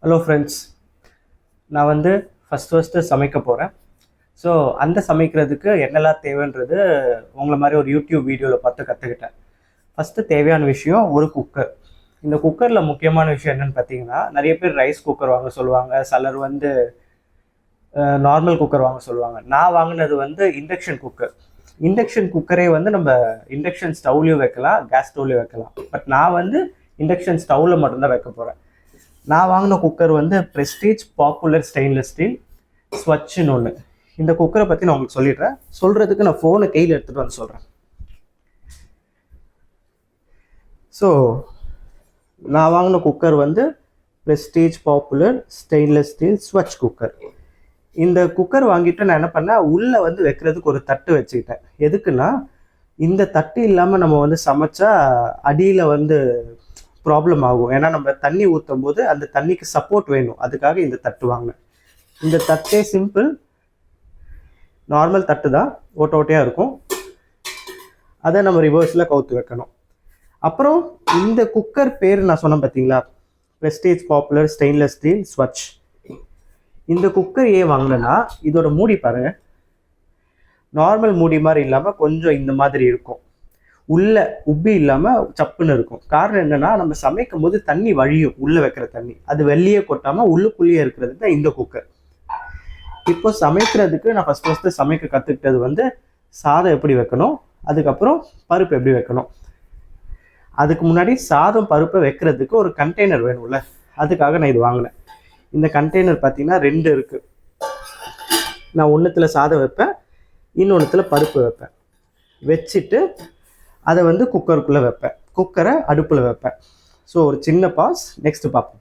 Hello friends, நான் வந்து first சமைக்க போகிறேன். ஸோ அந்த சமைக்கிறதுக்கு என்னெல்லாம் தேவைன்றது உங்களை மாதிரி ஒரு யூடியூப் வீடியோவில் பார்த்து கற்றுக்கிட்டேன். ஃபஸ்ட்டு தேவையான விஷயம் ஒரு குக்கர். இந்த குக்கரில் முக்கியமான விஷயம் என்னென்னு பார்த்தீங்கன்னா, நிறைய பேர் ரைஸ் குக்கர் வாங்க சொல்லுவாங்க, சிலர் வந்து நார்மல் குக்கர் வாங்க சொல்லுவாங்க. நான் வாங்கினது வந்து இண்டக்ஷன் குக்கர். இண்டக்ஷன் குக்கரே வந்து நம்ம இண்டக்ஷன் ஸ்டவ்லையும் வைக்கலாம், கேஸ் ஸ்டவ்லையும் வைக்கலாம். பட் நான் வந்து இண்டக்ஷன் ஸ்டவ்வில் மட்டும்தான் வைக்க போகிறேன். நான் வாங்கின குக்கர் வந்து ப்ரெஸ்டீஜ் பாப்புலர் ஸ்டெயின்லெஸ் ஸ்டீல் ஸ்வட்ச்னு ஒன்று. இந்த குக்கரை பற்றி நான் உங்களுக்கு சொல்லிடுறேன். சொல்கிறதுக்கு நான் ஃபோனை கையில் எடுத்துகிட்டு வந்து சொல்கிறேன். ஸோ நான் வாங்கின குக்கர் வந்து ப்ரெஸ்டீஜ் பாப்புலர் ஸ்டெயின்லெஸ் ஸ்டீல் ஸ்வட்ச் குக்கர். இந்த குக்கர் வாங்கிட்டு நான் என்ன பண்ணேன், உள்ளே வந்து வைக்கிறதுக்கு ஒரு தட்டு வச்சுக்கிட்டேன். எதுக்குன்னா, இந்த தட்டு இல்லாமல் நம்ம வந்து சமைச்சா அடியில் வந்து ப்ராப்ளம் ஆகும். ஏன்னா நம்ம தண்ணி ஊற்றும் போது அந்த தண்ணிக்கு சப்போர்ட் வேணும். அதுக்காக இந்த தட்டு வாங்கினேன். இந்த தட்டே சிம்பிள் நார்மல் தட்டு தான், ஓட்டையாக இருக்கும். அதை நம்ம ரிவர்ஸில் கவுத்து வைக்கணும். அப்புறம் இந்த குக்கர் பேர் நான் சொன்னேன் பார்த்தீங்களா, ப்ரெஸ்டீஜ் பாப்புலர் ஸ்டெயின்லெஸ் ஸ்டீல் ஸ்வட்ச். இந்த குக்கர் ஏன் வாங்கினேன்னா, இதோட மூடி பாருங்கள், நார்மல் மூடி மாதிரி இல்லாமல் கொஞ்சம் இந்த மாதிரி இருக்கும். உள்ள உப்பி இல்லாமல் சப்புன்னு இருக்கும். காரணம் என்னன்னா, நம்ம சமைக்கும் போது தண்ணி வழியும், உள்ளே வைக்கிற தண்ணி அது வெளியே கொட்டாமல் உள்ளுக்குள்ளேயே இருக்கிறது தான் இந்த குக்கர். இப்போ சமைக்கிறதுக்கு நான் ஃபஸ்ட்டு சமைக்க கற்றுக்கிட்டது வந்து சாதம் எப்படி வைக்கணும், அதுக்கப்புறம் பருப்பு எப்படி வைக்கணும். அதுக்கு முன்னாடி சாதம் பருப்பை வைக்கிறதுக்கு ஒரு கண்டெய்னர் வேணும்ல, அதுக்காக நான் இது வாங்கினேன். இந்த கண்டெய்னர் பார்த்தீங்கன்னா 2 இருக்குது. நான் ஒன்றுத்தில் சாதம் வைப்பேன், இன்னொன்றுத்தில் பருப்பு வைப்பேன். வச்சுட்டு அதை வந்து குக்கருக்குள்ளே வைப்பேன், குக்கரை அடுப்பில் வைப்பேன். ஸோ ஒரு சின்ன பாஸ், நெக்ஸ்ட்டு பார்ப்போம்.